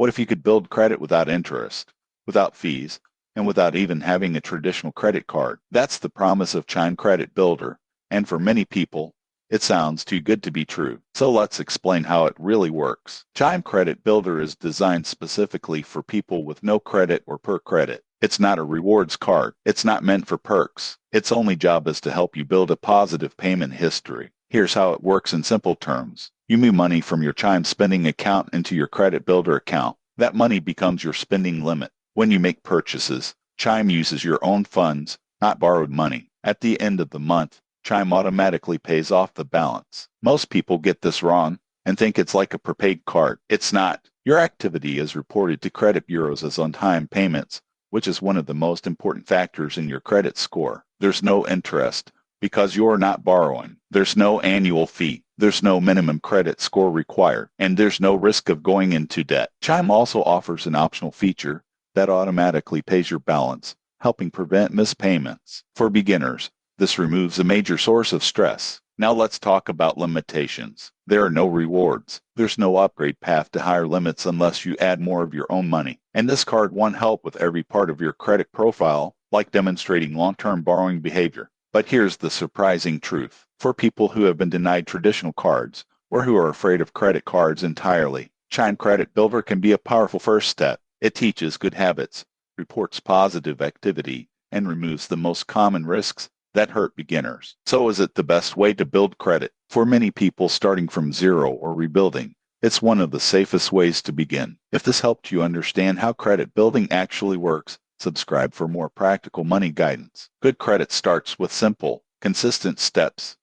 What if you could build credit without interest, without fees, and without even having a traditional credit card? That's the promise of Chime Credit Builder, and for many people, it sounds too good to be true. So let's explain how it really works. Chime Credit Builder is designed specifically for people with no credit or poor credit. It's not a rewards card. It's not meant for perks. Its only job is to help you build a positive payment history. Here's how it works in simple terms. You move money from your Chime spending account into your Credit Builder account. That money becomes your spending limit. When you make purchases, Chime uses your own funds, not borrowed money. At the end of the month, Chime automatically pays off the balance. Most people get this wrong and think it's like a prepaid card. It's not. Your activity is reported to credit bureaus as on-time payments, which is one of the most important factors in your credit score. There's no interest because you're not borrowing. There's no annual fee. There's no minimum credit score required, and there's no risk of going into debt. Chime also offers an optional feature that automatically pays your balance, helping prevent missed payments. For beginners, this removes a major source of stress. Now let's talk about limitations. There are no rewards. There's no upgrade path to higher limits unless you add more of your own money. And this card won't help with every part of your credit profile, like demonstrating long-term borrowing behavior. But here's the surprising truth. For people who have been denied traditional cards, or who are afraid of credit cards entirely, Chime Credit Builder can be a powerful first step. It teaches good habits, reports positive activity, and removes the most common risks that hurt beginners. So is it the best way to build credit? For many people starting from zero or rebuilding, it's one of the safest ways to begin. If this helped you understand how credit building actually works, subscribe for more practical money guidance. Good credit starts with simple, consistent steps.